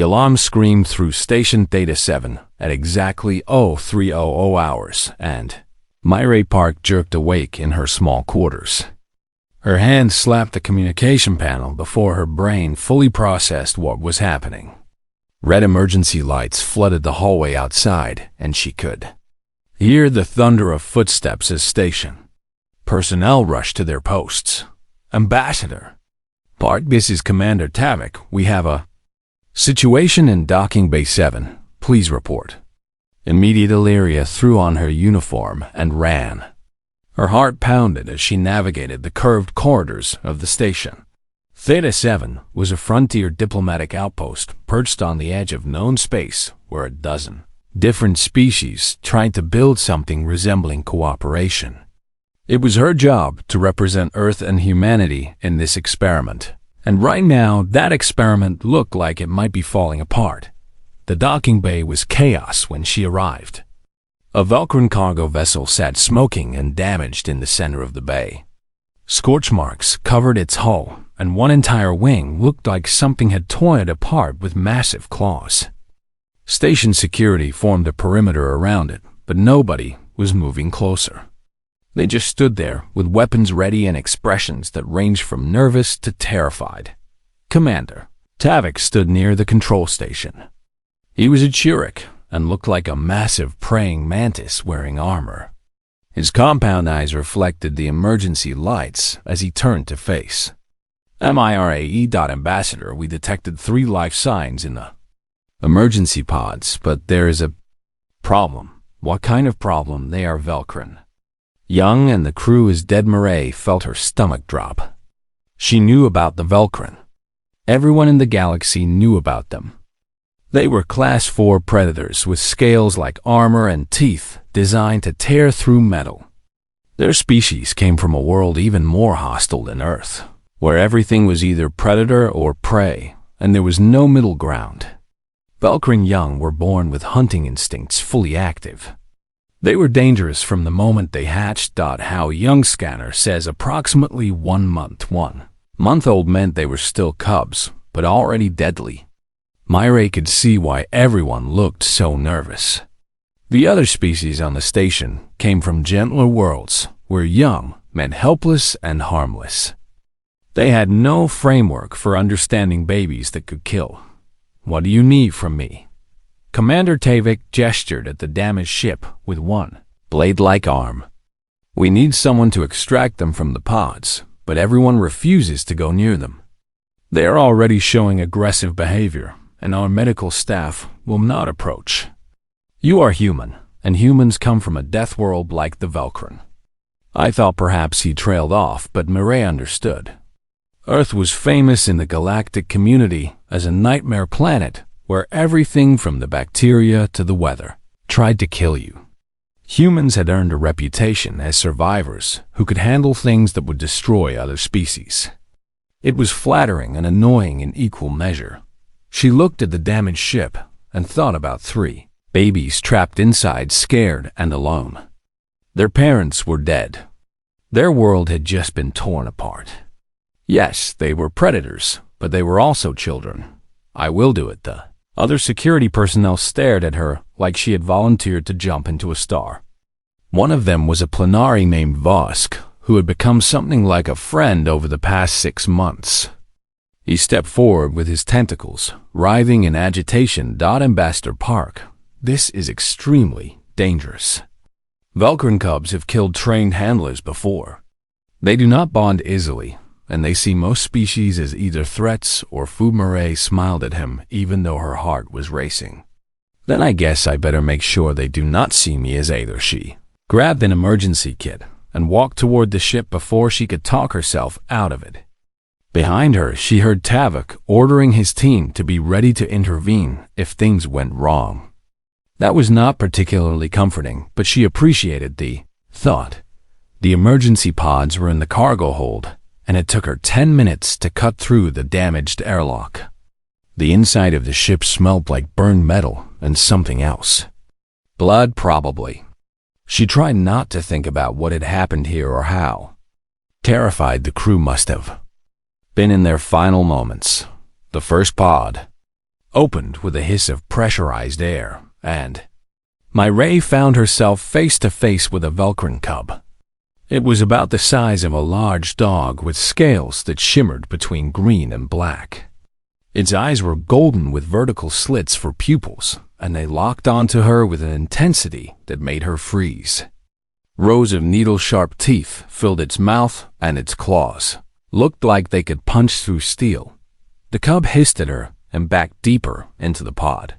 The alarm screamed through Station Theta 7 at exactly 0300 hours, and Myra Park jerked awake in her small quarters. Her hand slapped the communication panel before her brain fully processed what was happening. Red emergency lights flooded the hallway outside, and she could hear the thunder of footsteps as station personnel rushed to their posts. Ambassador Park, this is Commander Tavik. We have a situation in Docking Bay 7. Please report. Immediate Illyria threw on her uniform and ran. Her heart pounded as she navigated the curved corridors of the station. Theta 7 was a frontier diplomatic outpost perched on the edge of known space where a dozen different species tried to build something resembling cooperation. It was her job to represent Earth and humanity in this experiment. And right now, that experiment looked like it might be falling apart. The docking bay was chaos when she arrived. A Velcr cargo vessel sat smoking and damaged in the center of the bay. Scorch marks covered its hull, and one entire wing looked like something had torn it apart with massive claws. Station security formed a perimeter around it, but nobody was moving closer. They just stood there with weapons ready and expressions that ranged from nervous to terrified. Commander Tavik stood near the control station. He was a Churek and looked like a massive praying mantis wearing armor. His compound eyes reflected the emergency lights as he turned to face. Ambassador, we detected 3 life signs in the emergency pods, but there is a problem. What kind of problem? They are Velcr. Young and the crew is dead. Mireille felt her stomach drop. She knew about the Velcr. Everyone in the galaxy knew about them. They were Class 4 predators with scales like armor and teeth designed to tear through metal. Their species came from a world even more hostile than Earth, where everything was either predator or prey, and there was no middle ground. Velcr young were born with hunting instincts fully active. They were dangerous from the moment they hatched. How Young Scanner says approximately 1 month. 1 month old meant they were still cubs, but already deadly. Myra could see why everyone looked so nervous. The other species on the station came from gentler worlds, where young meant helpless and harmless. They had no framework for understanding babies that could kill. What do you need from me? Commander Tavik gestured at the damaged ship with one blade-like arm. We need someone to extract them from the pods, but everyone refuses to go near them. They are already showing aggressive behavior, and our medical staff will not approach. You are human, and humans come from a death world like the Velcr. I thought perhaps he trailed off, but Mireille understood. Earth was famous in the galactic community as a nightmare planet where everything from the bacteria to the weather tried to kill you. Humans had earned a reputation as survivors who could handle things that would destroy other species. It was flattering and annoying in equal measure. She looked at the damaged ship and thought about 3 babies trapped inside, scared and alone. Their parents were dead. Their world had just been torn apart. Yes, they were predators, but they were also children. I will do it. The other security personnel stared at her like she had volunteered to jump into a star. One of them was a Planari named Vosk, who had become something like a friend over the past 6 months. He stepped forward with his tentacles, writhing in agitation. Ambassador Park, this is extremely dangerous. Velcr cubs have killed trained handlers before. They do not bond easily, and they see most species as either threats or food. Mireille smiled at him, even though her heart was racing. Then I guess I better make sure they do not see me as either. She grabbed an emergency kit and walked toward the ship before she could talk herself out of it. Behind her, she heard Tavik ordering his team to be ready to intervene if things went wrong. That was not particularly comforting, but she appreciated the thought. The emergency pods were in the cargo hold, and it took her 10 minutes to cut through the damaged airlock. The inside of the ship smelled like burned metal and something else. Blood, probably. She tried not to think about what had happened here or how. Terrified, the crew must have been in their final moments. The first pod opened with a hiss of pressurized air, and Mireille found herself face to face with a Velcr cub. It was about the size of a large dog with scales that shimmered between green and black. Its eyes were golden with vertical slits for pupils, and they locked onto her with an intensity that made her freeze. Rows of needle-sharp teeth filled its mouth, and its claws looked like they could punch through steel. The cub hissed at her and backed deeper into the pod.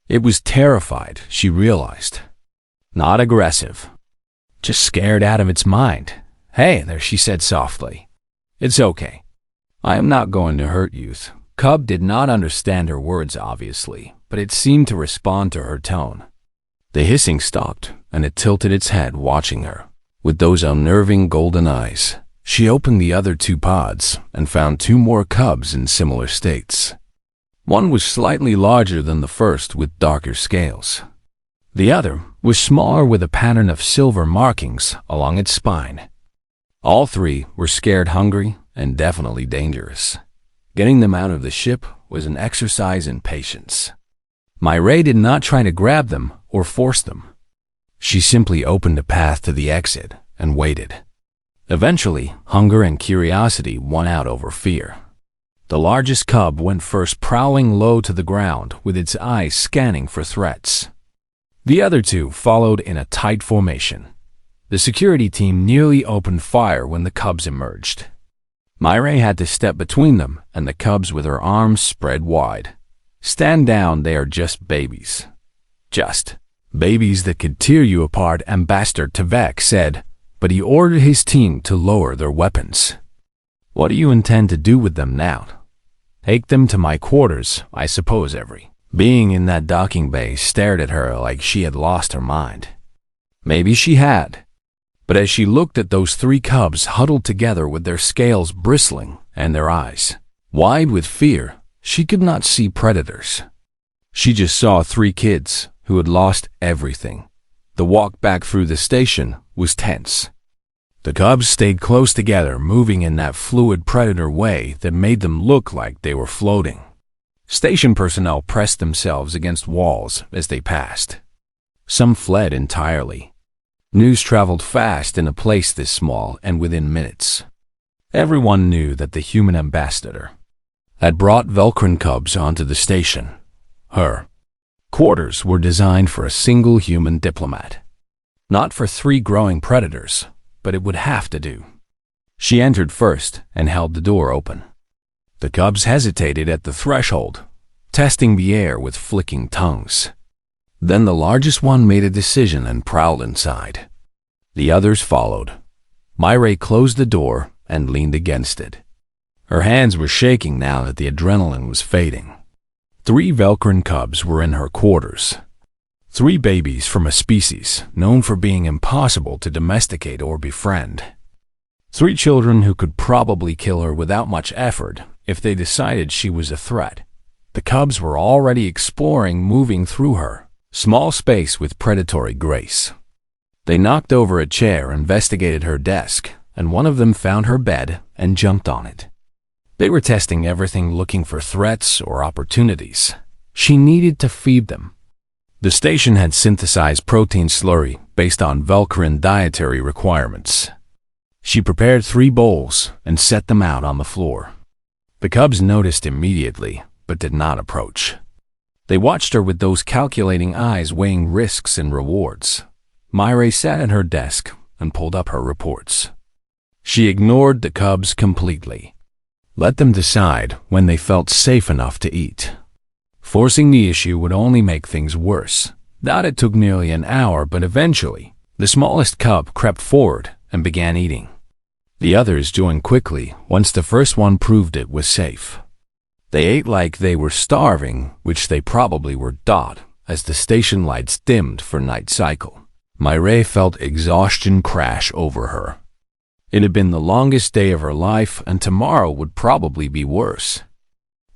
It was terrified, she realized. Not aggressive. Just scared out of its mind. "Hey there," she said softly. "It's okay. I am not going to hurt you." Cub did not understand her words, obviously, but it seemed to respond to her tone. The hissing stopped, and it tilted its head, watching her. With those unnerving golden eyes, she opened the other two pods and found two more cubs in similar states. One was slightly larger than the first with darker scales. The other was smaller with a pattern of silver markings along its spine. All three were scared hungry and definitely dangerous. Getting them out of the ship was an exercise in patience. Mireille did not try to grab them or force them. She simply opened a path to the exit and waited. Eventually, hunger and curiosity won out over fear. The largest cub went first, prowling low to the ground with its eyes scanning for threats. The other two followed in a tight formation. The security team nearly opened fire when the cubs emerged. Mireille had to step between them and the cubs with her arms spread wide. "Stand down, they are just babies." "Just babies that could tear you apart," Ambassador Tvek said, but he ordered his team to lower their weapons. "What do you intend to do with them now?" "Take them to my quarters, I suppose." Every being in that docking bay stared at her like she had lost her mind. Maybe she had. But as she looked at those three cubs huddled together with their scales bristling and their eyes wide with fear, she could not see predators. She just saw three kids who had lost everything. The walk back through the station was tense. The cubs stayed close together, moving in that fluid predator way that made them look like they were floating. Station personnel pressed themselves against walls as they passed. Some fled entirely. News traveled fast in a place this small, and within minutes, everyone knew that the human ambassador had brought Velcr cubs onto the station. Her quarters were designed for a single human diplomat. Not for three growing predators, but it would have to do. She entered first and held the door open. The cubs hesitated at the threshold, testing the air with flicking tongues. Then the largest one made a decision and prowled inside. The others followed. Mireille closed the door and leaned against it. Her hands were shaking now that the adrenaline was fading. 3 Velcr cubs were in her quarters. 3 babies from a species known for being impossible to domesticate or befriend. 3 children who could probably kill her without much effort if they decided she was a threat. The cubs were already exploring, moving through her small space with predatory grace. They knocked over a chair, investigated her desk, and one of them found her bed and jumped on it. They were testing everything, looking for threats or opportunities. She needed to feed them. The station had synthesized protein slurry based on Velcr dietary requirements. She prepared 3 bowls and set them out on the floor. The cubs noticed immediately, but did not approach. They watched her with those calculating eyes, weighing risks and rewards. Mireille sat at her desk and pulled up her reports. She ignored the cubs completely. Let them decide when they felt safe enough to eat. Forcing the issue would only make things worse. That it took nearly an hour, but eventually, the smallest cub crept forward and began eating. The others joined quickly once the first one proved it was safe. They ate like they were starving, which they probably were. As the station lights dimmed for night cycle, Mireille felt exhaustion crash over her. It had been the longest day of her life, and tomorrow would probably be worse.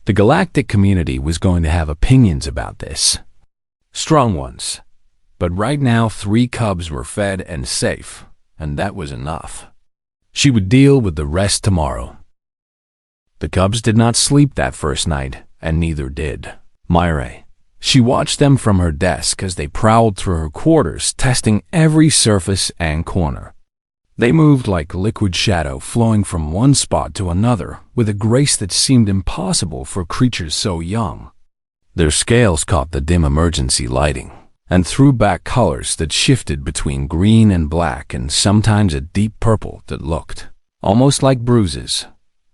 The galactic community was going to have opinions about this. Strong ones. But right now 3 cubs were fed and safe, and that was enough. She would deal with the rest tomorrow. The cubs did not sleep that first night, and neither did Myre. She watched them from her desk as they prowled through her quarters, testing every surface and corner. They moved like liquid shadow, flowing from one spot to another with a grace that seemed impossible for creatures so young. Their scales caught the dim emergency lighting and threw back colors that shifted between green and black and sometimes a deep purple that looked almost like bruises.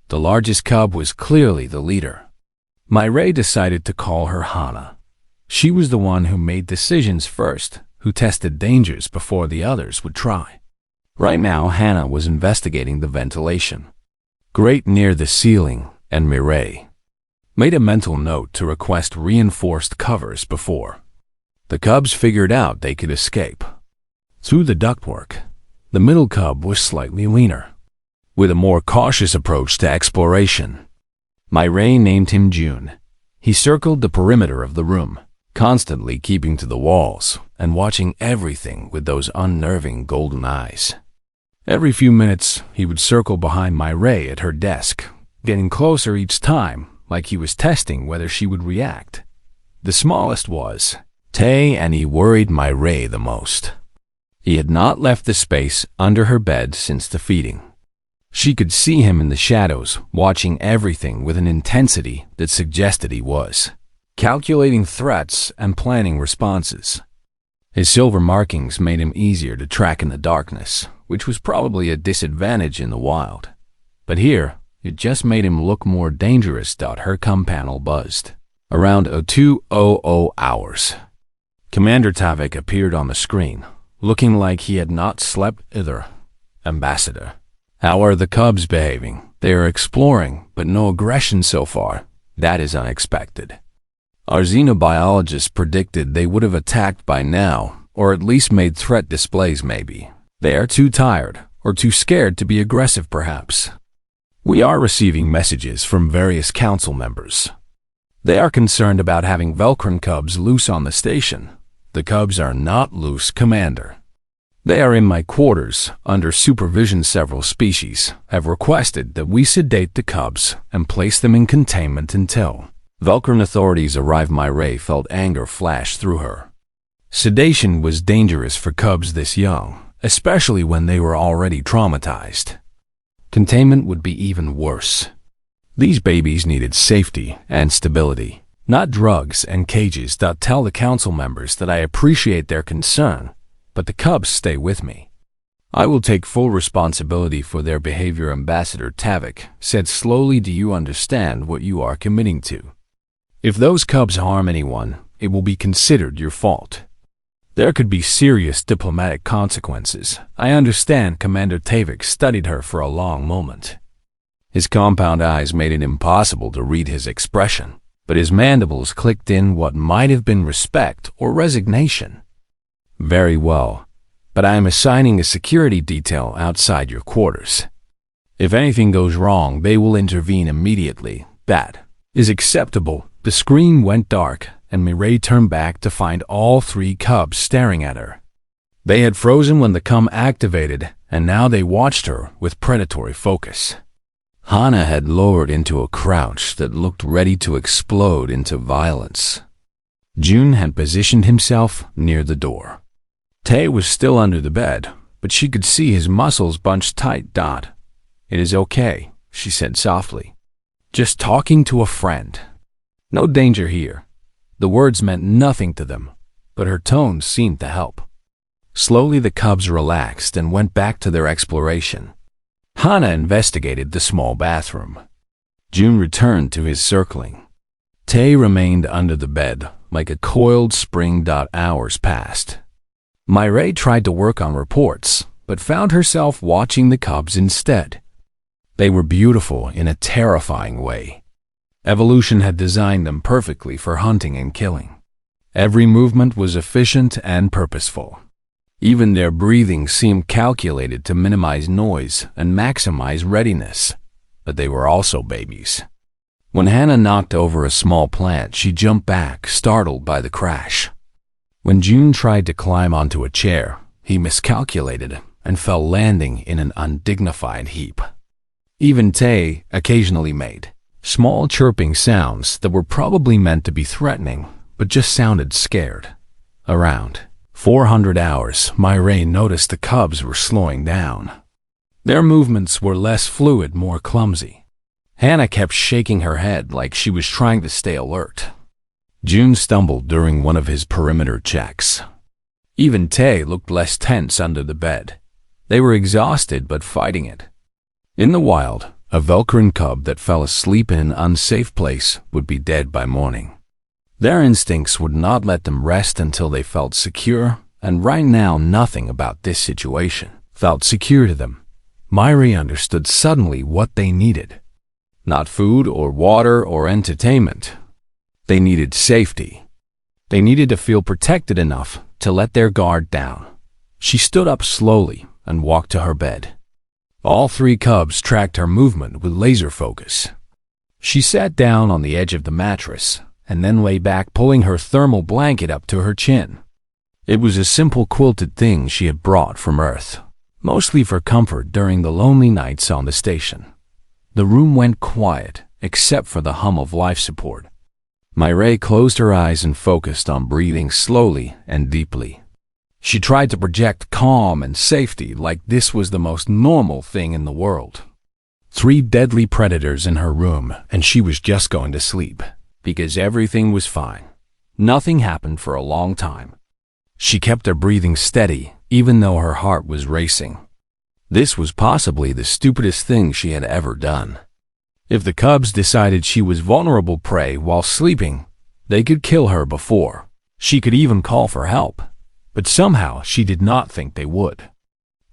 The largest cub was clearly the leader. Myre decided to call her Hana. She was the one who made decisions first, who tested dangers before the others would try. Right now, Hana was investigating the ventilation grate near the ceiling, and Myre made a mental note to request reinforced covers before the cubs figured out they could escape. Through the ductwork, the middle cub was slightly leaner, with a more cautious approach to exploration. Myre named him June. He circled the perimeter of the room, constantly keeping to the walls and watching everything with those unnerving golden eyes. Every few minutes, he would circle behind Myre at her desk, getting closer each time, like he was testing whether she would react. The smallest was Tay, and he worried Myre the most. He had not left the space under her bed since the feeding. She could see him in the shadows, watching everything with an intensity that suggested he was calculating threats and planning responses. His silver markings made him easier to track in the darkness, which was probably a disadvantage in the wild. But here, it just made him look more dangerous. Her com panel buzzed. Around 0200 hours. Commander Tavik appeared on the screen, looking like he had not slept either. Ambassador. How are the cubs behaving? They are exploring, but no aggression so far. That is unexpected. Our xenobiologists predicted they would have attacked by now, or at least made threat displays maybe. They are too tired, or too scared to be aggressive perhaps. We are receiving messages from various council members. They are concerned about having Velcr cubs loose on the station. The cubs are not loose, Commander. They are in my quarters, under supervision. Several species have requested that we sedate the cubs and place them in containment until Velcr authorities arrive. Myre felt anger flash through her. Sedation was dangerous for cubs this young, especially when they were already traumatized. Containment would be even worse. These babies needed safety and stability, not drugs and cages. Tell the council members that I appreciate their concern, but the cubs stay with me. I will take full responsibility for their behavior. Ambassador Tavik said slowly. Do you understand what you are committing to? If those cubs harm anyone, it will be considered your fault. There could be serious diplomatic consequences. I understand. Commander Tavik studied her for a long moment. His compound eyes made it impossible to read his expression, but his mandibles clicked in what might have been respect or resignation. Very well, but I am assigning a security detail outside your quarters. If anything goes wrong, they will intervene immediately. That is acceptable. The screen went dark, and Myre turned back to find all three cubs staring at her. They had frozen when the com activated, and now they watched her with predatory focus. Hana had lowered into a crouch that looked ready to explode into violence. June had positioned himself near the door. Tay was still under the bed, but she could see his muscles bunched tight. It is okay, she said softly. Just talking to a friend. No danger here. The words meant nothing to them, but her tone seemed to help. Slowly the cubs relaxed and went back to their exploration. Hana investigated the small bathroom. June returned to his circling. Tay remained under the bed like a coiled spring. Hours passed. Myre tried to work on reports, but found herself watching the cubs instead. They were beautiful in a terrifying way. Evolution had designed them perfectly for hunting and killing. Every movement was efficient and purposeful. Even their breathing seemed calculated to minimize noise and maximize readiness. But they were also babies. When Hana knocked over a small plant, she jumped back, startled by the crash. When June tried to climb onto a chair, he miscalculated and fell, landing in an undignified heap. Even Tay occasionally made Small chirping sounds that were probably meant to be threatening, but just sounded scared. Around 400 hours, Myray noticed the cubs were slowing down. Their movements were less fluid, more clumsy. Hannah kept shaking her head like she was trying to stay alert. June stumbled during one of his perimeter checks. Even Tay looked less tense under the bed. They were exhausted but fighting it. In the wild, a Velcr cub that fell asleep in an unsafe place would be dead by morning. Their instincts would not let them rest until they felt secure, and right now nothing about this situation felt secure to them. Myri understood suddenly what they needed. Not food or water or entertainment. They needed safety. They needed to feel protected enough to let their guard down. She stood up slowly and walked to her bed. All three cubs tracked her movement with laser focus. She sat down on the edge of the mattress and then lay back, pulling her thermal blanket up to her chin. It was a simple quilted thing she had brought from Earth, mostly for comfort during the lonely nights on the station. The room went quiet, except for the hum of life support. Myray closed her eyes and focused on breathing slowly and deeply. She tried to project calm and safety like this was the most normal thing in the world. 3 deadly predators in her room, and she was just going to sleep, because everything was fine. Nothing happened for a long time. She kept her breathing steady, even though her heart was racing. This was possibly the stupidest thing she had ever done. If the cubs decided she was vulnerable prey while sleeping, they could kill her before. She could even call for help. But somehow she did not think they would.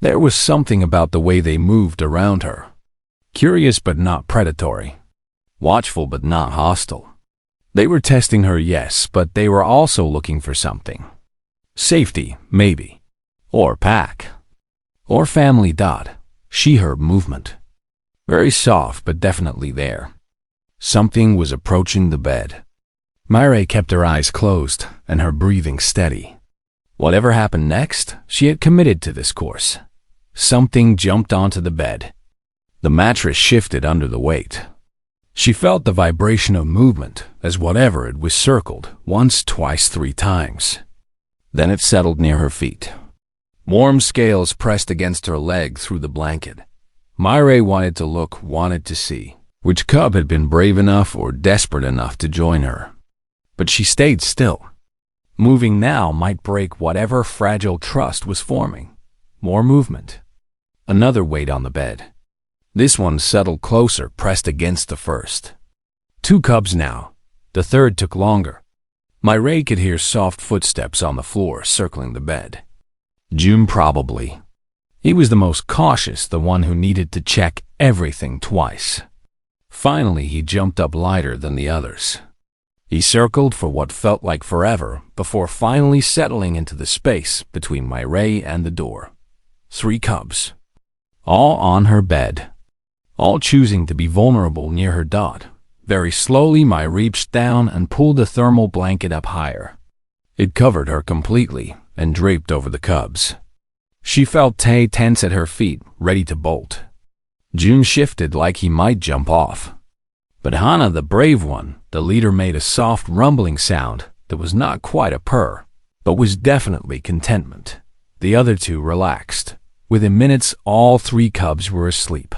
There was something about the way they moved around her. Curious but not predatory. Watchful but not hostile. They were testing her, yes, but they were also looking for something. Safety, maybe. Or pack. Or family. She heard movement. Very soft but definitely there. Something was approaching the bed. Myray kept her eyes closed and her breathing steady. Whatever happened next, she had committed to this course. Something jumped onto the bed. The mattress shifted under the weight. She felt the vibration of movement as whatever it was circled once, twice, 3 times. Then it settled near her feet. Warm scales pressed against her leg through the blanket. Myray wanted to look, wanted to see which cub had been brave enough or desperate enough to join her. But she stayed still. Moving now might break whatever fragile trust was forming. More movement. Another weight on the bed. This one settled closer, pressed against the first. 2 cubs now. The third took longer. Myray could hear soft footsteps on the floor circling the bed. June probably. He was the most cautious, the one who needed to check everything twice. Finally, he jumped up lighter than the others. He circled for what felt like forever before finally settling into the space between Myray and the door. 3 cubs. All on her bed. All choosing to be vulnerable near her dot. Very slowly, Myray reached down and pulled the thermal blanket up higher. It covered her completely and draped over the cubs. She felt Tay tense at her feet, ready to bolt. June shifted like he might jump off. But Hannah, the brave one, the leader, made a soft rumbling sound that was not quite a purr, but was definitely contentment. The other 2 relaxed. Within minutes, all 3 cubs were asleep.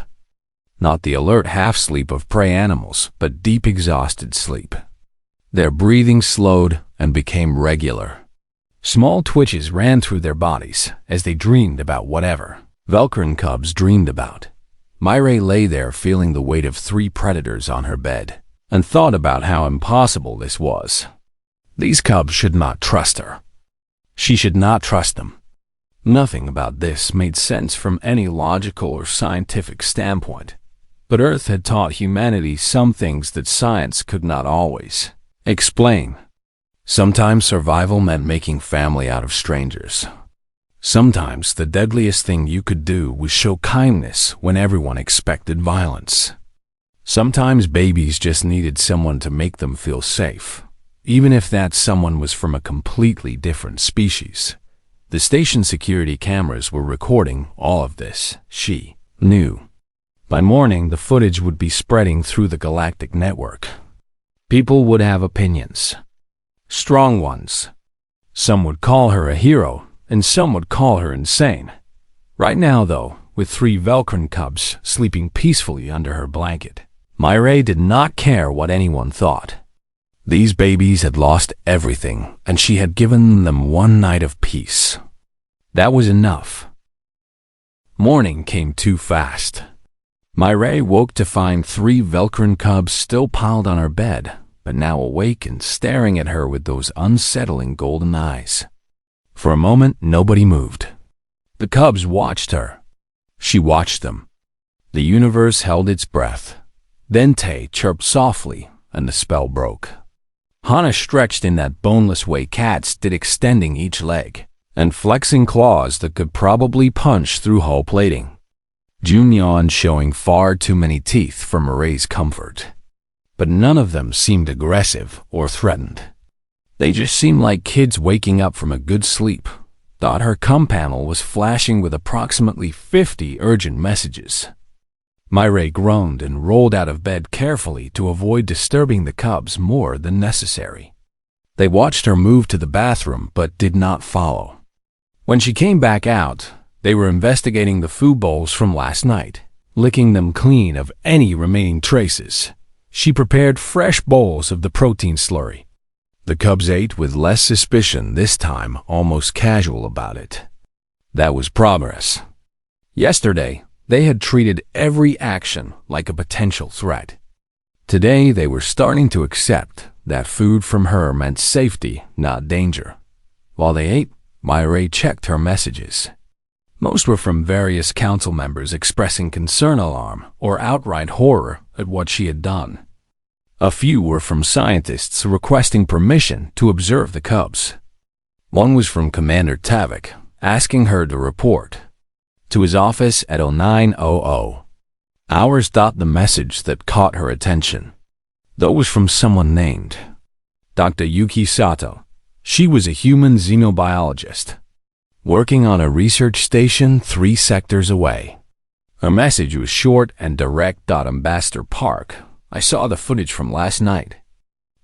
Not the alert half-sleep of prey animals, but deep exhausted sleep. Their breathing slowed and became regular. Small twitches ran through their bodies as they dreamed about whatever Velcr cubs dreamed about. Myray lay there feeling the weight of 3 predators on her bed and thought about how impossible this was. These cubs should not trust her. She should not trust them. Nothing about this made sense from any logical or scientific standpoint. But Earth had taught humanity some things that science could not always explain. Sometimes survival meant making family out of strangers. Sometimes the deadliest thing you could do was show kindness when everyone expected violence. Sometimes babies just needed someone to make them feel safe, even if that someone was from a completely different species. The station security cameras were recording all of this, she knew. By morning, the footage would be spreading through the galactic network. People would have opinions. Strong ones. Some would call her a hero, and some would call her insane. Right now, though, with 3 Velcr cubs sleeping peacefully under her blanket, Myra did not care what anyone thought. These babies had lost everything, and she had given them one night of peace. That was enough. Morning came too fast. Myra woke to find 3 Velcr cubs still piled on her bed, but now awake and staring at her with those unsettling golden eyes. For a moment, nobody moved. The cubs watched her. She watched them. The universe held its breath. Then Tay chirped softly, and the spell broke. Hana stretched in that boneless way cats did, extending each leg and flexing claws that could probably punch through hull plating. June yawned, showing far too many teeth for Myra's comfort. But none of them seemed aggressive or threatened. They just seemed like kids waking up from a good sleep. Thought her comm panel was flashing with approximately 50 urgent messages. Myra groaned and rolled out of bed carefully to avoid disturbing the cubs more than necessary. They watched her move to the bathroom but did not follow. When she came back out, they were investigating the food bowls from last night, licking them clean of any remaining traces. She prepared fresh bowls of the protein slurry. The cubs ate with less suspicion this time, almost casual about it. That was progress. Yesterday, they had treated every action like a potential threat. Today, they were starting to accept that food from her meant safety, not danger. While they ate, Myra checked her messages. Most were from various council members expressing concern, alarm, or outright horror at what she had done. A few were from scientists requesting permission to observe the cubs. One was from Commander Tavik, asking her to report to his office at 0900 hours. The message that caught her attention, though, was from someone named Dr. Yuki Sato. She was a human xenobiologist, working on a research station 3 sectors away. Her message was short and direct. Ambassador Park, I saw the footage from last night.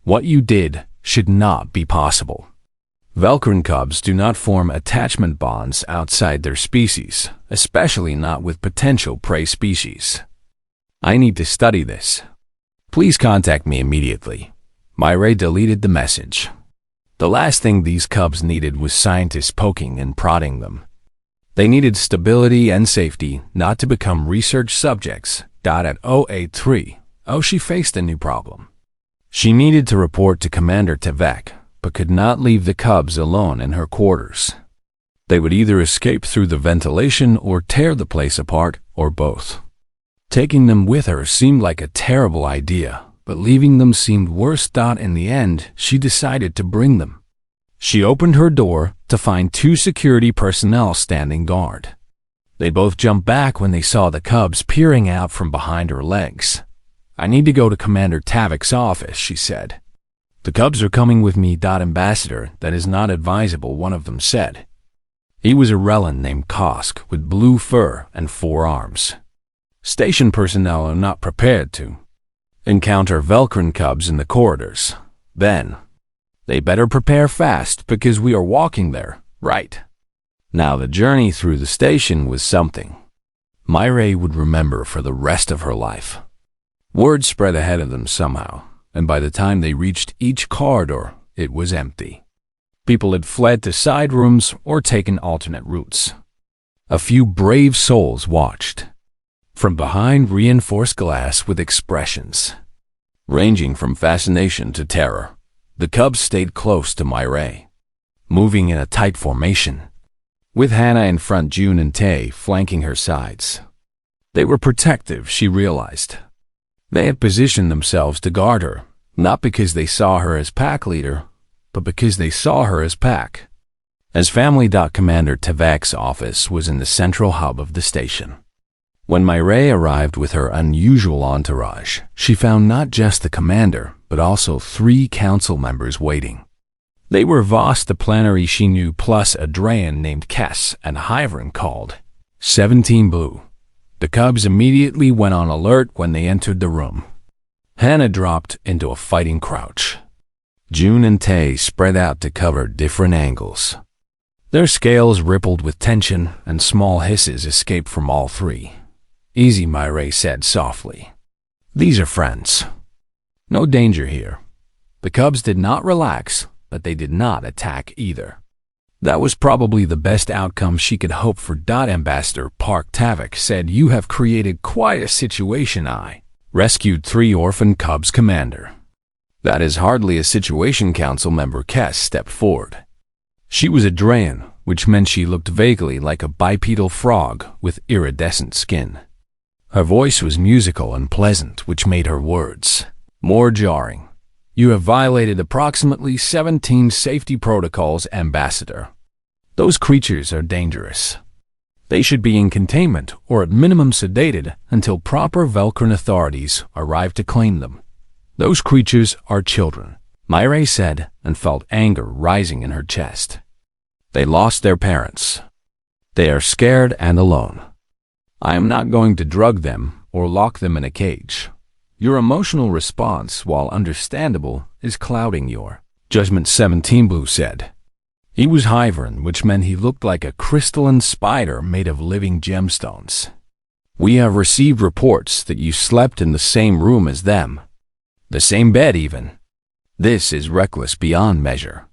What you did should not be possible. Velcr cubs do not form attachment bonds outside their species, especially not with potential prey species. I need to study this. Please contact me immediately. Myra deleted the message. The last thing these cubs needed was scientists poking and prodding them. They needed stability and safety, not to become research subjects. At 083, she faced a new problem. She needed to report to Commander Tavek, but could not leave the cubs alone in her quarters. They would either escape through the ventilation or tear the place apart, or both. Taking them with her seemed like a terrible idea, but leaving them seemed worse. In the end, she decided to bring them. She opened her door to find 2 security personnel standing guard. They both jumped back when they saw the cubs peering out from behind her legs. I need to go to Commander Tavik's office, she said. The cubs are coming with me. Ambassador, that is not advisable, one of them said. He was a Rellan named Kosk with blue fur and 4 arms. Station personnel are not prepared to encounter Velcr cubs in the corridors. Then, they better prepare fast because we are walking there, right? Now the journey through the station was something Myra would remember for the rest of her life. Word spread ahead of them somehow, and by the time they reached each corridor, it was empty. People had fled to side rooms or taken alternate routes. A few brave souls watched from behind reinforced glass with expressions ranging from fascination to terror. The cubs stayed close to Myra, moving in a tight formation, with Hannah in front, June and Tay flanking her sides. They were protective, she realized. They had positioned themselves to guard her, not because they saw her as pack leader, but because they saw her as pack. As family. Commander Tavak's office was in the central hub of the station. When Myra arrived with her unusual entourage, she found not just the commander, but also 3 council members waiting. They were Voss the planary she knew, plus a Drayan named Kess and a Hyvern called 17 Blue. The cubs immediately went on alert when they entered the room. Hannah dropped into a fighting crouch. June and Tay spread out to cover different angles. Their scales rippled with tension, and small hisses escaped from all three. "Easy," Myray said softly. "These are friends. No danger here." The cubs did not relax, but they did not attack either. That was probably the best outcome she could hope for. Ambassador Park Tavik said, "You have created quite a situation. I rescued 3 orphan cubs, Commander." "That is hardly a situation," Council Member Kess stepped forward. She was a Drayan, which meant she looked vaguely like a bipedal frog with iridescent skin. Her voice was musical and pleasant, which made her words more jarring. "You have violated approximately 17 safety protocols, Ambassador. Those creatures are dangerous. They should be in containment or at minimum sedated until proper Velcr authorities arrive to claim them. Those creatures are children," Myray said, and felt anger rising in her chest. "They lost their parents. They are scared and alone. I am not going to drug them or lock them in a cage. Your emotional response, while understandable, is clouding your judgment," 17 Blue said. He was Hyvern, which meant he looked like a crystalline spider made of living gemstones. "We have received reports that you slept in the same room as them. The same bed, even. This is reckless beyond measure."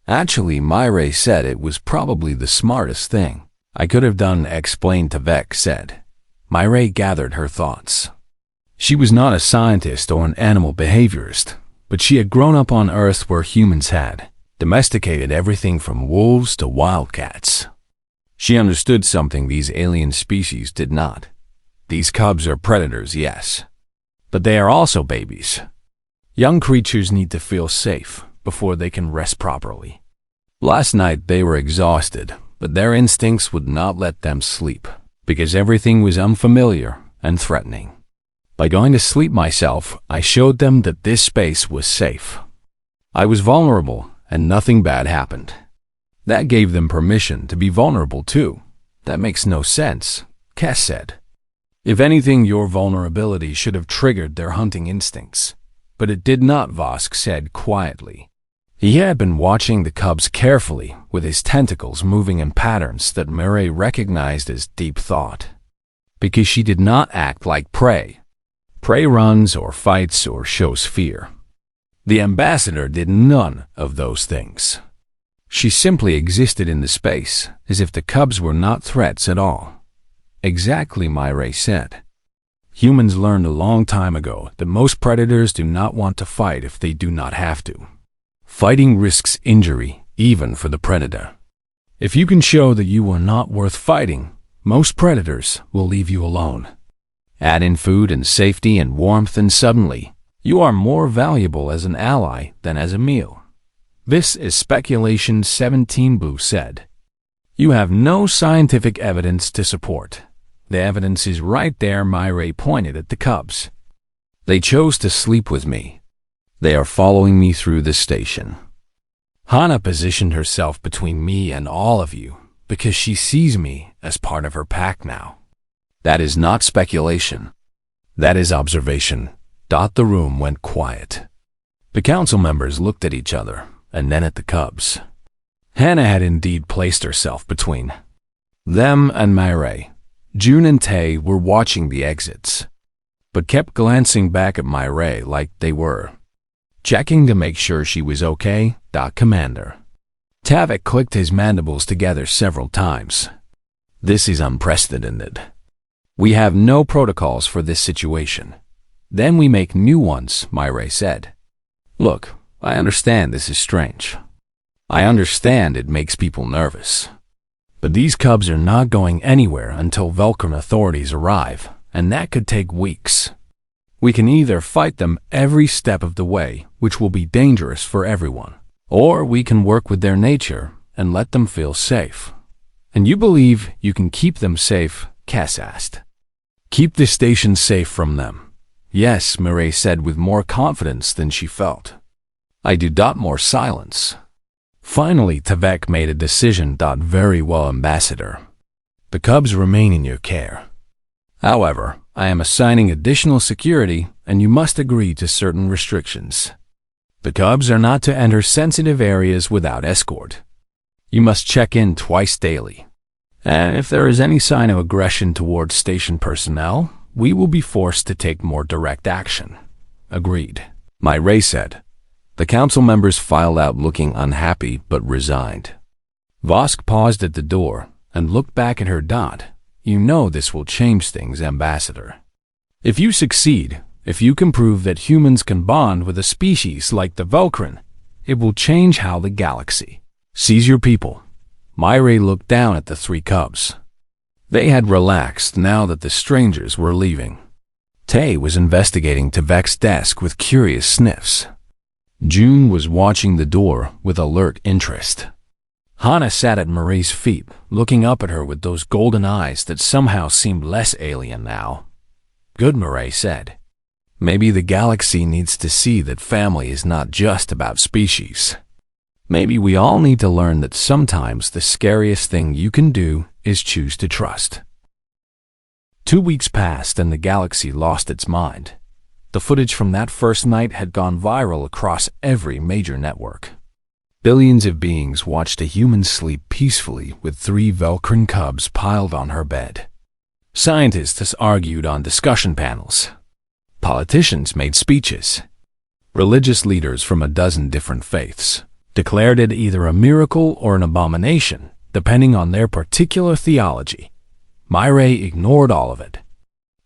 "Actually," Myray said, "it was probably the smartest thing I could have done," explained Tavek said. Myray gathered her thoughts. She was not a scientist or an animal behaviorist, but she had grown up on Earth where humans had domesticated everything from wolves to wildcats. She understood something these alien species did not. These cubs are predators, yes, but they are also babies. Young creatures need to feel safe before they can rest properly. Last night they were exhausted, but their instincts would not let them sleep, because everything was unfamiliar and threatening. By going to sleep myself, I showed them that this space was safe. I was vulnerable, and nothing bad happened. That gave them permission to be vulnerable too. That makes no sense, Kess said. If anything, your vulnerability should have triggered their hunting instincts. But it did not, Vosk said quietly. He had been watching the cubs carefully, with his tentacles moving in patterns that Murray recognized as deep thought. Because she did not act like prey. Prey runs or fights or shows fear. The ambassador did none of those things. She simply existed in the space, as if the cubs were not threats at all. Exactly, Myray said. Humans learned a long time ago that most predators do not want to fight if they do not have to. Fighting risks injury, even for the predator. If you can show that you are not worth fighting, most predators will leave you alone. Add in food and safety and warmth, and suddenly, you are more valuable as an ally than as a meal. This is speculation, 17 Blue said. You have no scientific evidence to support. The evidence is right there, Myray pointed at the cubs. They chose to sleep with me. They are following me through the station. Hana positioned herself between me and all of you because she sees me as part of her pack now. That is not speculation. That is observation. The room went quiet. The council members looked at each other and then at the cubs. Hannah had indeed placed herself between them and Myray. June and Tay were watching the exits, but kept glancing back at Myray like they were checking to make sure she was okay. Commander. Tavik clicked his mandibles together several times. This is unprecedented. We have no protocols for this situation. Then we make new ones, Myray said. Look, I understand this is strange. I understand it makes people nervous. But these cubs are not going anywhere until Velcr authorities arrive, and that could take weeks. We can either fight them every step of the way, which will be dangerous for everyone, or we can work with their nature and let them feel safe. And you believe you can keep them safe? Cass asked. Keep the station safe from them. Yes, Murray said with more confidence than she felt. I do. More silence. Finally, Tavek made a decision. Very well, Ambassador. The cubs remain in your care. However, I am assigning additional security, and you must agree to certain restrictions. The cubs are not to enter sensitive areas without escort. You must check in twice daily. And if there is any sign of aggression towards station personnel, we will be forced to take more direct action. Agreed, Myray said. The council members filed out looking unhappy but resigned. Vosk paused at the door and looked back at her dot. You know this will change things, Ambassador. If you succeed, if you can prove that humans can bond with a species like the Velcr, it will change how the galaxy sees your people. Myray looked down at the three cubs. They had relaxed now that the strangers were leaving. Tay was investigating Tvek's desk with curious sniffs. June was watching the door with alert interest. Hana sat at Marie's feet, looking up at her with those golden eyes that somehow seemed less alien now. Good, Marie said. Maybe the galaxy needs to see that family is not just about species. Maybe we all need to learn that sometimes the scariest thing you can do is choose to trust. 2 weeks passed and the galaxy lost its mind. The footage from that first night had gone viral across every major network. Billions of beings watched a human sleep peacefully with 3 Velcr cubs piled on her bed. Scientists argued on discussion panels. Politicians made speeches. Religious leaders from a dozen different faiths declared it either a miracle or an abomination, depending on their particular theology. Myray ignored all of it.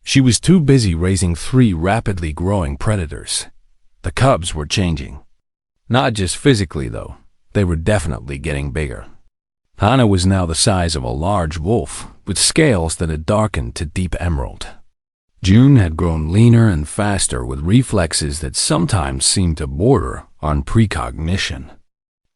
She was too busy raising 3 rapidly growing predators. The cubs were changing. Not just physically, though. They were definitely getting bigger. Hana was now the size of a large wolf, with scales that had darkened to deep emerald. June had grown leaner and faster with reflexes that sometimes seemed to border on precognition.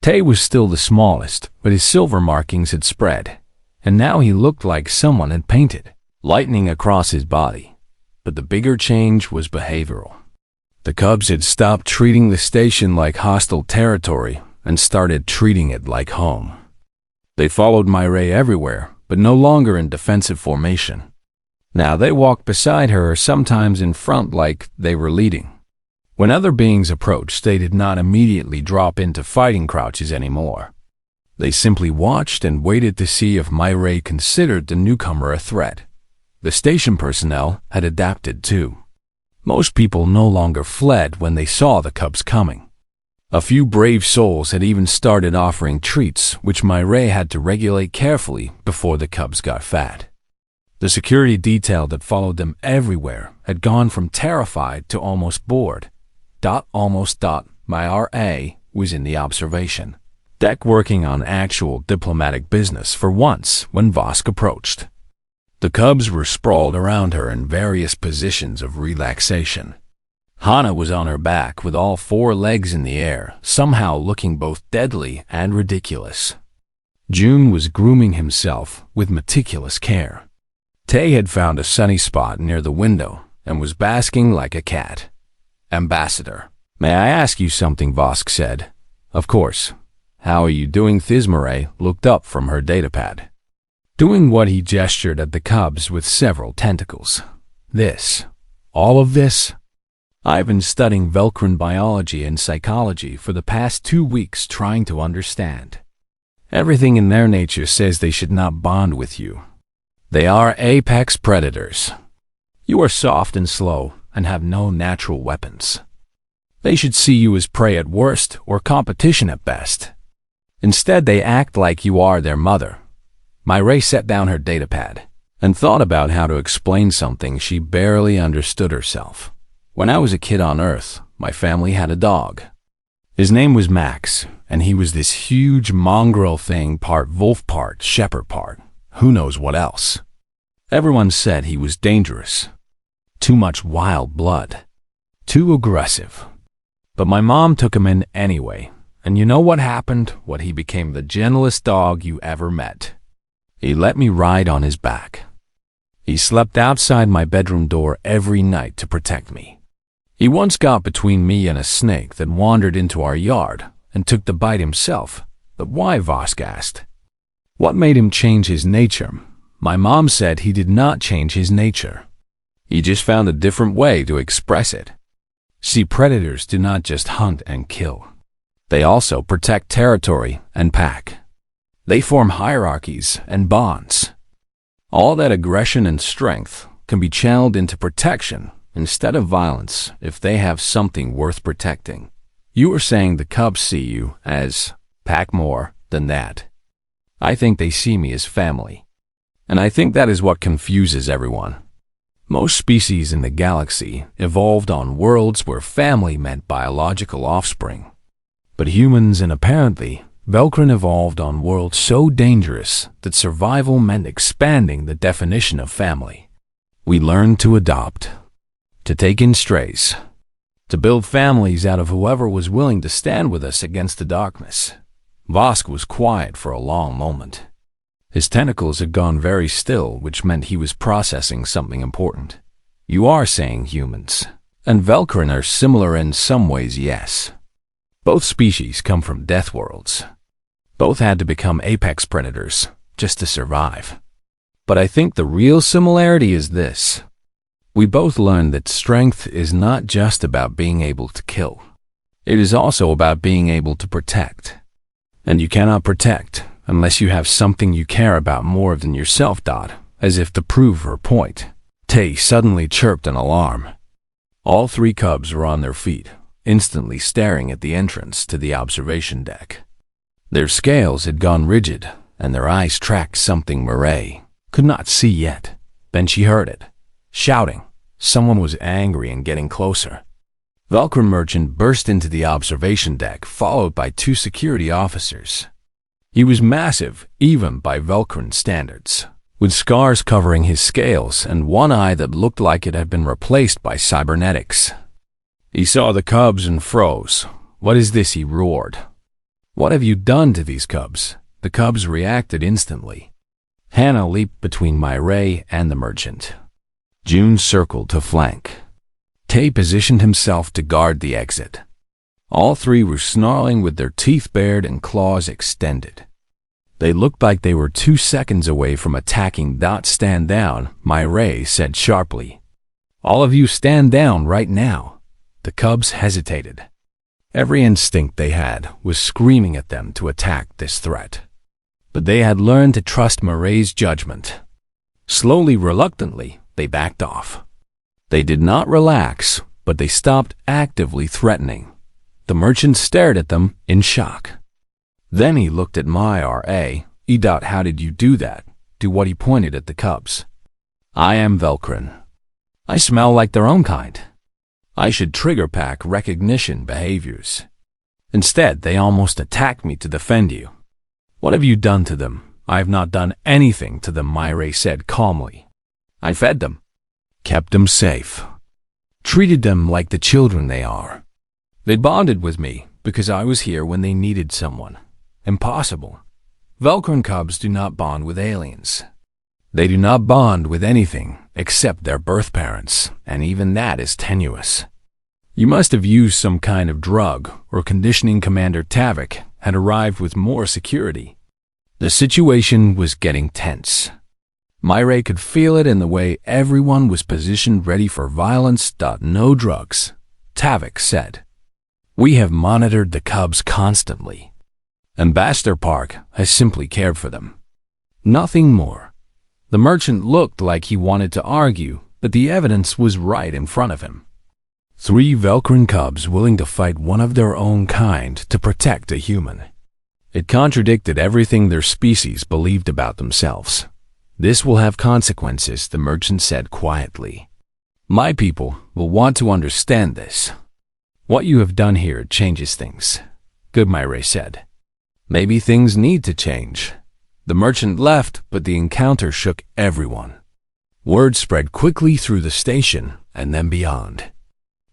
Tay was still the smallest, but his silver markings had spread, and now he looked like someone had painted lightning across his body. But the bigger change was behavioral. The cubs had stopped treating the station like hostile territory and started treating it like home. They followed Myray everywhere, but no longer in defensive formation. Now they walked beside her or sometimes in front like they were leading. When other beings approached, they did not immediately drop into fighting crouches anymore. They simply watched and waited to see if Myray considered the newcomer a threat. The station personnel had adapted too. Most people no longer fled when they saw the cubs coming. A few brave souls had even started offering treats, which Myray had to regulate carefully before the cubs got fat. The security detail that followed them everywhere had gone from terrified to almost bored. My RA was in the observation deck working on actual diplomatic business for once when Vosk approached. The cubs were sprawled around her in various positions of relaxation. Hana was on her back with all 4 legs in the air, somehow looking both deadly and ridiculous. June was grooming himself with meticulous care. Tay had found a sunny spot near the window and was basking like a cat. Ambassador, may I ask you something? Vosk said. Of course. How are you doing? Thismaray looked up from her datapad. Doing what? He gestured at the cubs with several tentacles. This. All of this? I've been studying Velcr biology and psychology for the past 2 weeks trying to understand. Everything in their nature says they should not bond with you. They are apex predators. You are soft and slow and have no natural weapons. They should see you as prey at worst or competition at best. Instead, they act like you are their mother. Myray set down her datapad and thought about how to explain something she barely understood herself. When I was a kid on Earth, my family had a dog. His name was Max, and he was this huge mongrel thing, part wolf, part shepherd, part who knows what else. Everyone said he was dangerous. Too much wild blood. Too aggressive. But my mom took him in anyway, and you know what happened? He became the gentlest dog you ever met. He let me ride on his back. He slept outside my bedroom door every night to protect me. He once got between me and a snake that wandered into our yard and took the bite himself. But why? Vosk asked. What made him change his nature? My mom said he did not change his nature. He just found a different way to express it. See, predators do not just hunt and kill. They also protect territory and pack. They form hierarchies and bonds. All that aggression and strength can be channeled into protection instead of violence if they have something worth protecting. You are saying the cubs see you as pack more than that. I think they see me as family. And I think that is what confuses everyone. Most species in the galaxy evolved on worlds where family meant biological offspring. But humans and apparently Velcr evolved on worlds so dangerous that survival meant expanding the definition of family. We learned to adopt, to take in strays, to build families out of whoever was willing to stand with us against the darkness. Vosk was quiet for a long moment. His tentacles had gone very still, which meant he was processing something important. You are saying humans, and Velcr are similar in some ways, yes. Both species come from death worlds. Both had to become apex predators just to survive. But I think the real similarity is this. We both learned that strength is not just about being able to kill. It is also about being able to protect. And you cannot protect unless you have something you care about more than yourself. As if to prove her point, Tay suddenly chirped an alarm. All three cubs were on their feet, instantly staring at the entrance to the observation deck. Their scales had gone rigid, and their eyes tracked something Murray could not see yet. Then she heard it, shouting. Someone was angry and getting closer. Velcr merchant burst into the observation deck, followed by two security officers. He was massive, even by Velcr standards, with scars covering his scales and one eye that looked like it had been replaced by cybernetics. He saw the cubs and froze. "What is this?" he roared. "What have you done to these cubs?" The cubs reacted instantly. Hannah leaped between Myrey and the merchant. June circled to flank. Tay positioned himself to guard the exit. All three were snarling with their teeth bared and claws extended. They looked like they were 2 seconds away from attacking. "Stand down," Myrey said sharply. "All of you stand down right now." The cubs hesitated. Every instinct they had was screaming at them to attack this threat. But they had learned to trust Myrey's judgment. Slowly, reluctantly, they backed off. They did not relax, but they stopped actively threatening. The merchant stared at them in shock. Then he looked at Myra. "How did you do that?" To what he pointed at the cubs. "I am Velcr. I smell like their own kind. I should trigger pack recognition behaviors. Instead, they almost attacked me to defend you." "What have you done to them?" "I have not done anything to them," Myrey said calmly. "I fed them, kept them safe, treated them like the children they are. They bonded with me because I was here when they needed someone. Impossible. Velcr cubs do not bond with aliens. They do not bond with anything except their birth parents, and even that is tenuous. You must have used some kind of drug, or conditioning Commander Tavik had arrived with more security." The situation was getting tense. Myrey could feel it in the way everyone was positioned ready for violence. "No drugs," Tavik said. "We have monitored the cubs constantly. Ambassador Park has simply cared for them. Nothing more." The merchant looked like he wanted to argue, but the evidence was right in front of him. 3 Velcr cubs willing to fight one of their own kind to protect a human. It contradicted everything their species believed about themselves. "This will have consequences," the merchant said quietly. "My people will want to understand this. What you have done here changes things." "Good," Myrey said. "Maybe things need to change." The merchant left, but the encounter shook everyone. Word spread quickly through the station and then beyond.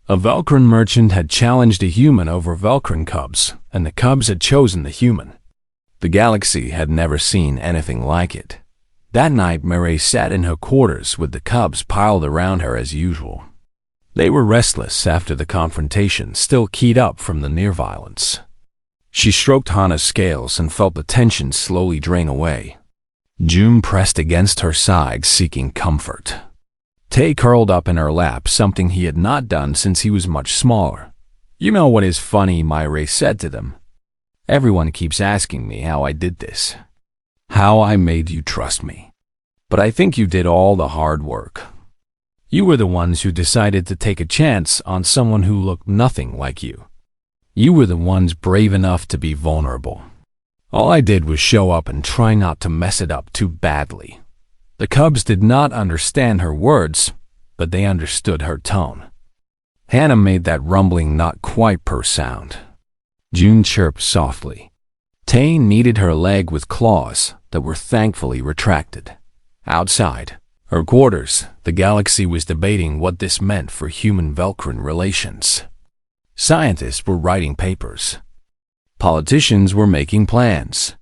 A Velcr merchant had challenged a human over Velcr cubs, and the cubs had chosen the human. The galaxy had never seen anything like it. That night, Myrey sat in her quarters with the cubs piled around her as usual. They were restless after the confrontation, still keyed up from the near violence. She stroked Hana's scales and felt the tension slowly drain away. June pressed against her side, seeking comfort. Tay curled up in her lap, something he had not done since he was much smaller. "You know what is funny," Myra said to them. "Everyone keeps asking me how I did this, how I made you trust me. But I think you did all the hard work. You were the ones who decided to take a chance on someone who looked nothing like you. You were the ones brave enough to be vulnerable. All I did was show up and try not to mess it up too badly." The cubs did not understand her words, but they understood her tone. Hannah made that rumbling not quite purr sound. June chirped softly. Tay kneaded her leg with claws that were thankfully retracted. Outside her quarters, the galaxy was debating what this meant for human-Velcr relations. Scientists were writing papers. Politicians were making plans.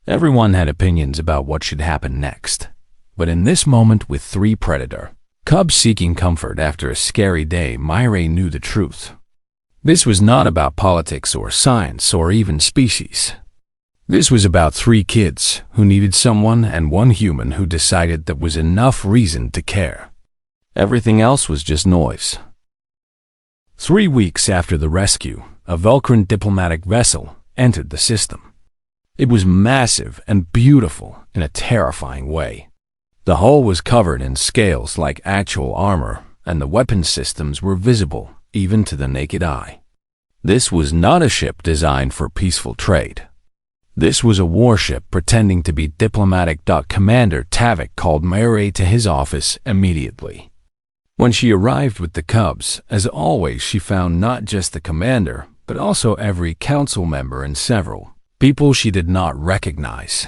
Everyone had opinions about what should happen next. But in this moment, with 3 predator cubs seeking comfort after a scary day, Myra knew the truth. This was not about politics or science or even species. This was about 3 kids who needed someone and 1 human who decided that was enough reason to care. Everything else was just noise. 3 weeks after the rescue, a Velcr diplomatic vessel entered the system. It was massive and beautiful in a terrifying way. The hull was covered in scales like actual armor, and the weapon systems were visible even to the naked eye. This was not a ship designed for peaceful trade. This was a warship pretending to be diplomatic. Commander Tavik called Myra to his office immediately. When she arrived with the cubs, as always, she found not just the commander, but also every council member and several people she did not recognize.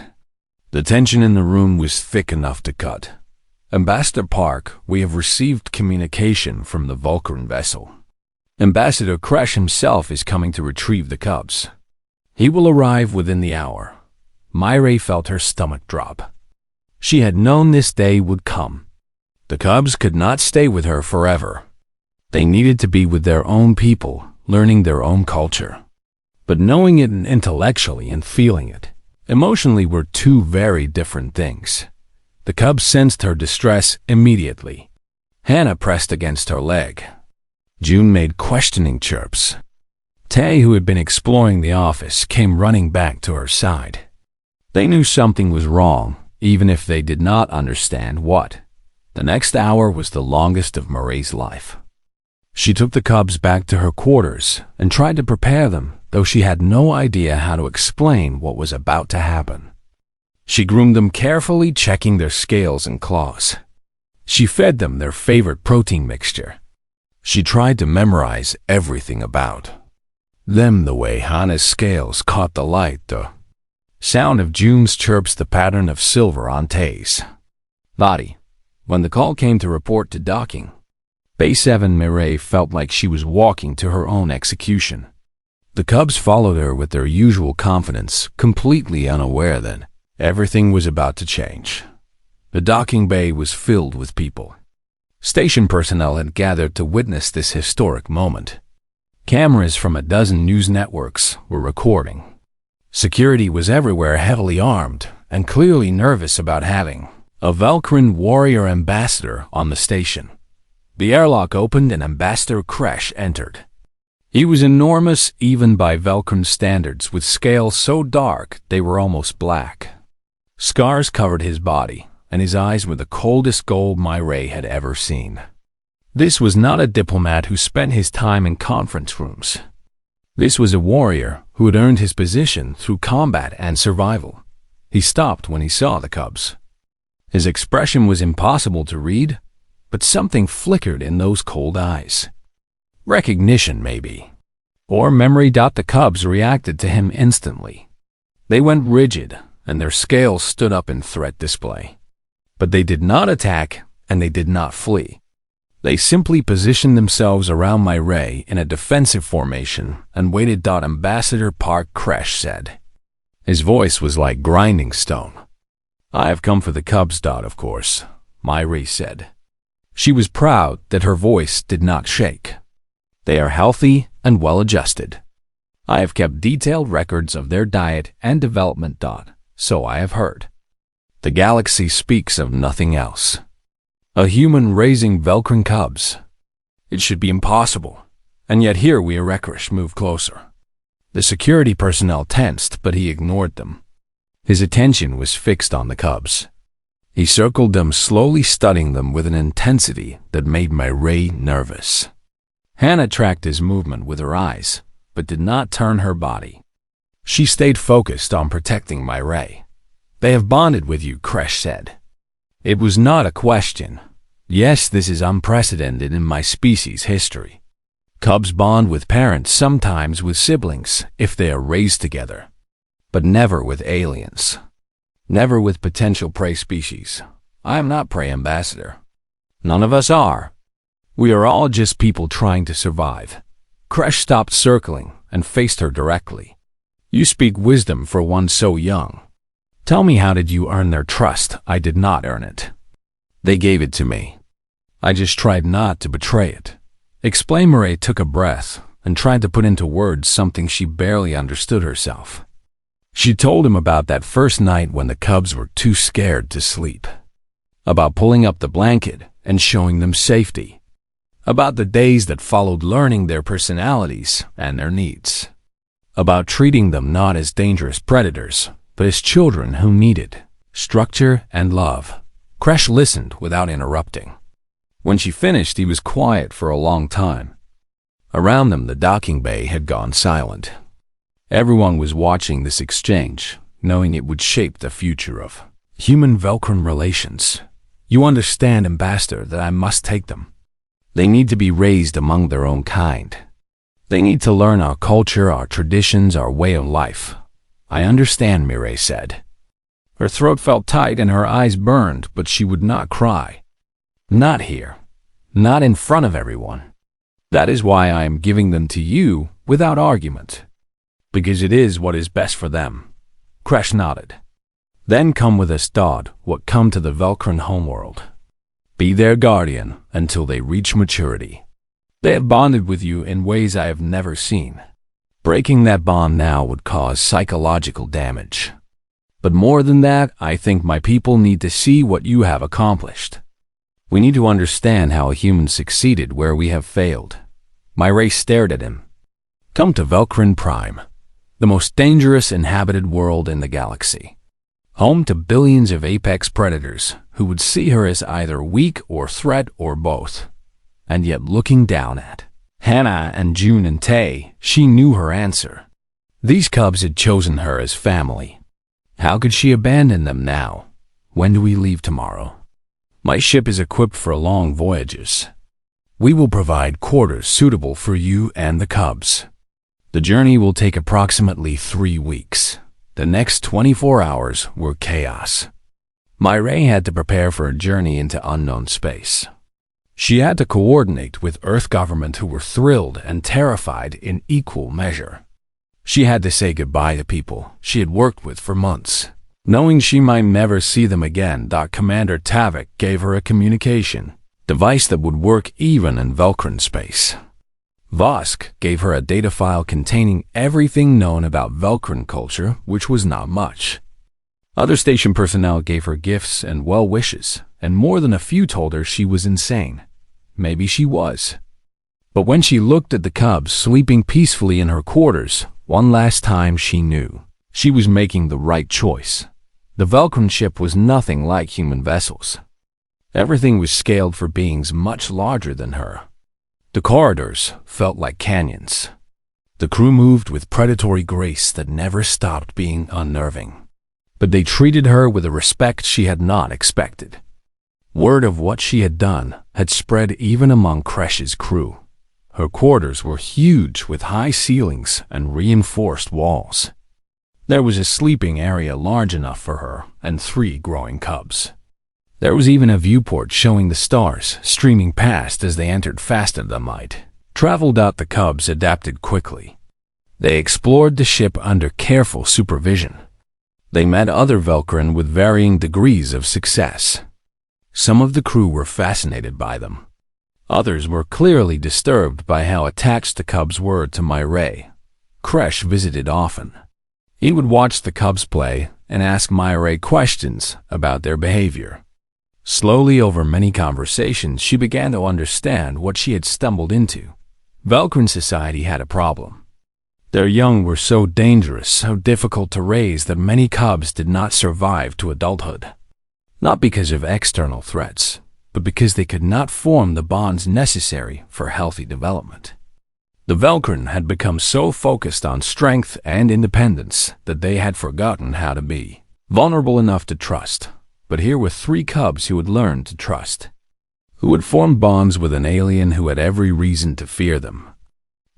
The tension in the room was thick enough to cut. "Ambassador Park, we have received communication from the Velcr vessel. Ambassador Crash himself is coming to retrieve the cubs. He will arrive within the hour." Myra felt her stomach drop. She had known this day would come. The cubs could not stay with her forever. They needed to be with their own people, learning their own culture. But knowing it intellectually and feeling it emotionally were 2 very different things. The cubs sensed her distress immediately. Hannah pressed against her leg. June made questioning chirps. Tay, who had been exploring the office, came running back to her side. They knew something was wrong, even if they did not understand what. The next hour was the longest of Myra's life. She took the cubs back to her quarters and tried to prepare them, though she had no idea how to explain what was about to happen. She groomed them carefully, checking their scales and claws. She fed them their favorite protein mixture. She tried to memorize everything about them the way Hannah's scales caught the light, the sound of June's chirps, the pattern of silver on Tay's body. When the call came to report to docking Bay 7, Myra felt like she was walking to her own execution. The cubs followed her with their usual confidence, completely unaware that everything was about to change. The docking bay was filled with people. Station personnel had gathered to witness this historic moment. Cameras from a dozen news networks were recording. Security was everywhere, heavily armed and clearly nervous about having a Velcr warrior ambassador on the station. The airlock opened and Ambassador Crash entered. He was enormous even by Velcr standards, with scales so dark they were almost black. Scars covered his body, and his eyes were the coldest gold Myra had ever seen. This was not a diplomat who spent his time in conference rooms. This was a warrior who had earned his position through combat and survival. He stopped when he saw the cubs. His expression was impossible to read, but something flickered in those cold eyes. Recognition, maybe. Or memory. The cubs reacted to him instantly. They went rigid, and their scales stood up in threat display. But they did not attack, and they did not flee. They simply positioned themselves around Myra in a defensive formation and waited. Ambassador Park Crash said. His voice was like grinding stone. "I have come for the cubs, of course," Myra said. She was proud that her voice did not shake. "They are healthy and well-adjusted. I have kept detailed records of their diet and development. So I have heard. The galaxy speaks of nothing else." A human raising Velcr cubs. It should be impossible. And yet here we Rekrish move closer. The security personnel tensed, but he ignored them. His attention was fixed on the cubs. He circled them, slowly studying them with an intensity that made Ray nervous. Hannah tracked his movement with her eyes, but did not turn her body. She stayed focused on protecting Ray. They have bonded with you, Kresh said. It was not a question. Yes, this is unprecedented in my species' history. Cubs bond with parents, sometimes with siblings, if they are raised together. But never with aliens. Never with potential prey species. I am not prey ambassador. None of us are. We are all just people trying to survive. Kresh stopped circling and faced her directly. You speak wisdom for one so young. Tell me, how did you earn their trust? I did not earn it. They gave it to me. I just tried not to betray it. Explain. Ray took a breath and tried to put into words something she barely understood herself. She told him about that first night when the cubs were too scared to sleep. About pulling up the blanket and showing them safety. About the days that followed, learning their personalities and their needs. About treating them not as dangerous predators, but as children who needed structure and love. Kresh listened without interrupting. When she finished, he was quiet for a long time. Around them, the docking bay had gone silent. Everyone was watching this exchange, knowing it would shape the future of human-Velcr relations. You understand, Ambassador, that I must take them. They need to be raised among their own kind. They need to learn our culture, our traditions, our way of life. I understand, Ray said. Her throat felt tight and her eyes burned, but she would not cry. Not here. Not in front of everyone. That is why I am giving them to you without argument. Because it is what is best for them. Kresh nodded. Then come with us, Dodd, what come to the Velcr homeworld. Be their guardian until they reach maturity. They have bonded with you in ways I have never seen. Breaking that bond now would cause psychological damage. But more than that, I think my people need to see what you have accomplished. We need to understand how a human succeeded where we have failed. Ray stared at him. Come to Velcr Prime, the most dangerous inhabited world in the galaxy. Home to billions of apex predators who would see her as either weak or threat or both. And yet looking down at Hannah and June and Tay, she knew her answer. These cubs had chosen her as family. How could she abandon them now? When do we leave tomorrow? My ship is equipped for long voyages. We will provide quarters suitable for you and the cubs. The journey will take approximately 3 weeks. The next 24 hours were chaos. Ray had to prepare for a journey into unknown space. She had to coordinate with Earth government, who were thrilled and terrified in equal measure. She had to say goodbye to people she had worked with for months, knowing she might never see them again. Commander Tavik gave her a communication device that would work even in Velcr space. Vosk gave her a data file containing everything known about Velcr culture, which was not much. Other station personnel gave her gifts and well wishes, and more than a few told her she was insane. Maybe she was. But when she looked at the cubs sleeping peacefully in her quarters, one last time she knew she was making the right choice. The Velcr ship was nothing like human vessels. Everything was scaled for beings much larger than her. The corridors felt like canyons. The crew moved with predatory grace that never stopped being unnerving. But they treated her with a respect she had not expected. Word of what she had done had spread even among Kresh's crew. Her quarters were huge, with high ceilings and reinforced walls. There was a sleeping area large enough for her and 3 growing cubs. There was even a viewport showing the stars streaming past as they entered faster than light. Traveled out, the cubs adapted quickly. They explored the ship under careful supervision. They met other Velcr with varying degrees of success. Some of the crew were fascinated by them. Others were clearly disturbed by how attached the cubs were to Ray. Kresh visited often. He would watch the cubs play and ask Ray questions about their behavior. Slowly, over many conversations, she began to understand what she had stumbled into. Velcr society had a problem. Their young were so dangerous, so difficult to raise that many cubs did not survive to adulthood. Not because of external threats, but because they could not form the bonds necessary for healthy development. The Velcr had become so focused on strength and independence that they had forgotten how to be vulnerable enough to trust. But here were 3 cubs who had learned to trust, who had formed bonds with an alien who had every reason to fear them.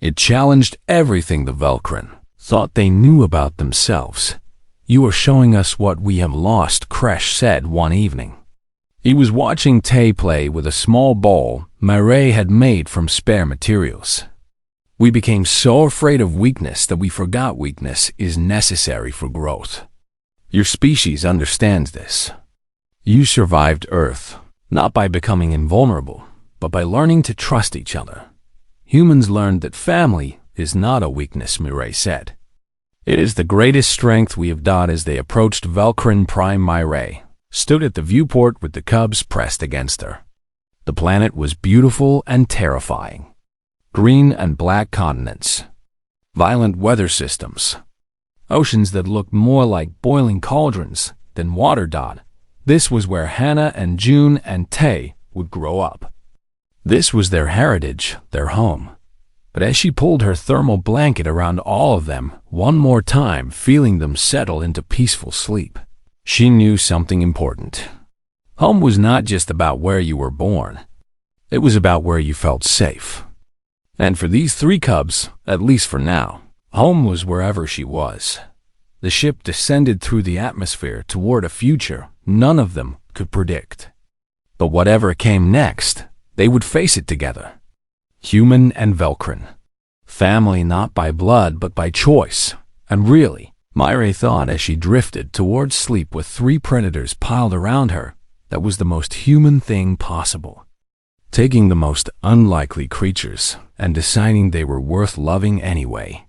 It challenged everything the Velcr thought they knew about themselves. "You are showing us what we have lost," Kresh said one evening. He was watching Tay play with a small ball Mireille had made from spare materials. "We became so afraid of weakness that we forgot weakness is necessary for growth. Your species understands this. You survived Earth, not by becoming invulnerable, but by learning to trust each other. Humans learned that family is not a weakness," Mireille said. "It is the greatest strength we have done." As they approached Velcr Prime, Mireille stood at the viewport with the cubs pressed against her. The planet was beautiful and terrifying. Green and black continents, violent weather systems, oceans that looked more like boiling cauldrons than water. This was where Hannah and June and Tay would grow up. This was their heritage, their home. But as she pulled her thermal blanket around all of them one more time, feeling them settle into peaceful sleep, she knew something important. Home was not just about where you were born. It was about where you felt safe. And for these 3 cubs, at least for now, home was wherever she was. The ship descended through the atmosphere toward a future none of them could predict. But whatever came next, they would face it together. Human and Velcr. Family not by blood but by choice. And really, Mireille thought as she drifted towards sleep with 3 predators piled around her, that was the most human thing possible. Taking the most unlikely creatures and deciding they were worth loving anyway.